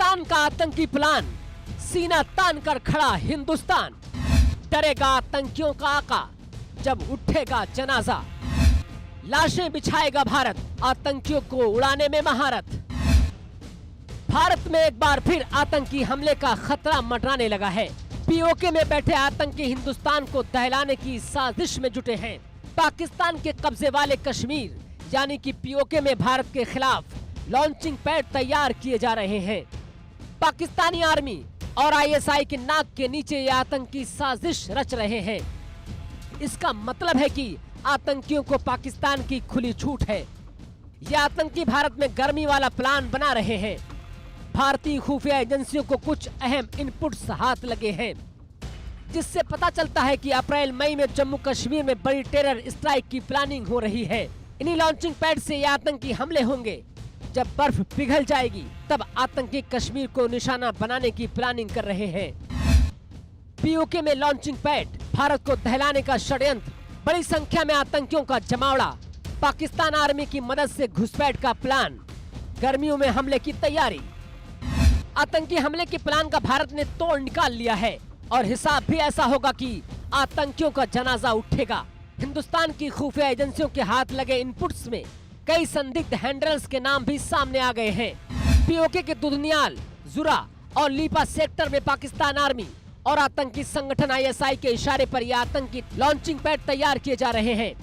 पाकिस्तान का आतंकी प्लान, सीना तान कर खड़ा हिंदुस्तान। डरेगा आतंकियों का आका जब उठेगा जनाजा। लाशें बिछाएगा भारत, आतंकियों को उड़ाने में महारत। भारत में एक बार फिर आतंकी हमले का खतरा मंडराने लगा है। पीओके में बैठे आतंकी हिंदुस्तान को दहलाने की साजिश में जुटे हैं। पाकिस्तान के कब्जे वाले कश्मीर यानी कि पीओके में भारत के खिलाफ लॉन्चिंग पैड तैयार किए जा रहे हैं। पाकिस्तानी आर्मी और आईएसआई के नाक के नीचे ये आतंकी साजिश रच रहे हैं। इसका मतलब है कि आतंकियों को पाकिस्तान की खुली छूट है। ये आतंकी भारत में गर्मी वाला प्लान बना रहे हैं। भारतीय खुफिया एजेंसियों को कुछ अहम इनपुट्स हाथ लगे हैं, जिससे पता चलता है कि अप्रैल मई में जम्मू कश्मीर में बड़ी टेरर स्ट्राइक की प्लानिंग हो रही है। इन्हीं लॉन्चिंग पैड से ये आतंकी हमले होंगे। जब बर्फ पिघल जाएगी तब आतंकी कश्मीर को निशाना बनाने की प्लानिंग कर रहे हैं। पीओके में लॉन्चिंग पैड, भारत को दहलाने का षड्यंत्र, बड़ी संख्या में आतंकियों का जमावड़ा, पाकिस्तान आर्मी की मदद से घुसपैठ का प्लान, गर्मियों में हमले की तैयारी। आतंकी हमले के प्लान का भारत ने तोड़ निकाल लिया है और हिसाब भी ऐसा होगा कि आतंकियों का जनाजा उठेगा। हिंदुस्तान की खुफिया एजेंसियों के हाथ लगे इनपुट्स में कई संदिग्ध हैंडलर्स के नाम भी सामने आ गए हैं। पीओके के दुधनियाल, जुरा और लीपा सेक्टर में पाकिस्तान आर्मी और आतंकी संगठन आईएसआई के इशारे पर ये आतंकी लॉन्चिंग पैड तैयार किए जा रहे हैं।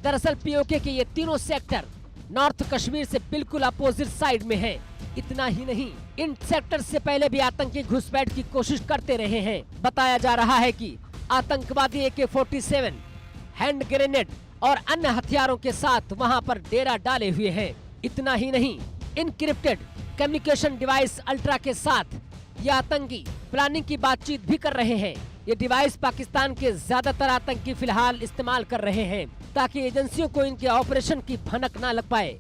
दरअसल पीओके के ये तीनों सेक्टर नॉर्थ कश्मीर से बिल्कुल अपोजिट साइड में है। इतना ही नहीं, इन सेक्टर से पहले भी आतंकी घुसपैठ की कोशिश करते रहे हैं। बताया जा रहा है कि आतंकवादी AK-47, हैंड ग्रेनेड और अन्य हथियारों के साथ वहां पर डेरा डाले हुए हैं। इतना ही नहीं, इनक्रिप्टेड कम्युनिकेशन डिवाइस अल्ट्रा के साथ ये आतंकी प्लानिंग की बातचीत भी कर रहे हैं। ये डिवाइस पाकिस्तान के ज्यादातर आतंकी फिलहाल इस्तेमाल कर रहे हैं ताकि एजेंसियों को इनके ऑपरेशन की भनक न लग पाए।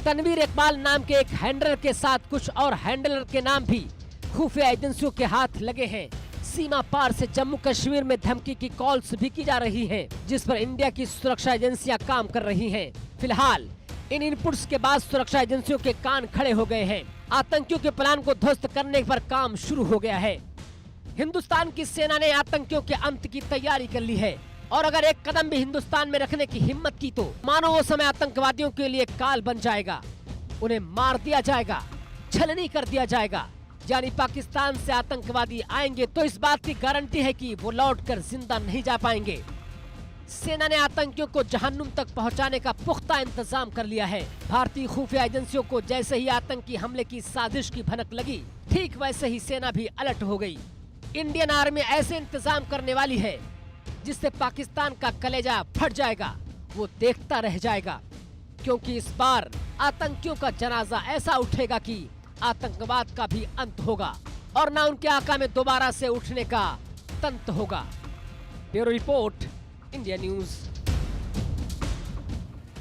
तनवीर इकबाल नाम के एक हैंडलर के साथ कुछ और हैंडलर के नाम भी खुफिया एजेंसियों के हाथ लगे हैं। सीमा पार से जम्मू कश्मीर में धमकी की कॉल्स भी की जा रही हैं, जिस पर इंडिया की सुरक्षा एजेंसियां काम कर रही हैं। फिलहाल इन इनपुट्स के बाद सुरक्षा एजेंसियों के कान खड़े हो गए हैं। आतंकियों के प्लान को ध्वस्त करने पर काम शुरू हो गया है। हिंदुस्तान की सेना ने आतंकियों के अंत की तैयारी कर ली है और अगर एक कदम भी हिंदुस्तान में रखने की हिम्मत की तो मानो वो समय आतंकवादियों के लिए काल बन जाएगा। उन्हें मार दिया जाएगा, छलनी कर दिया जाएगा। यानी पाकिस्तान से आतंकवादी आएंगे तो इस बात की गारंटी है कि वो लौटकर जिंदा नहीं जा पाएंगे। सेना ने आतंकियों को जहन्नुम तक पहुंचाने का पुख्ता इंतजाम कर लिया है। भारतीय खुफिया एजेंसियों को जैसे ही आतंकी हमले की साजिश की भनक लगी, ठीक वैसे ही सेना भी अलर्ट हो गई। इंडियन आर्मी ऐसे इंतजाम करने वाली है जिससे पाकिस्तान का कलेजा फट जाएगा, वो देखता रह जाएगा। क्योंकि इस बार आतंकियों का जनाजा ऐसा उठेगा कि आतंकवाद का भी अंत होगा और न उनके आका में दोबारा से उठने का तंत्र होगा। Bureau report, India news.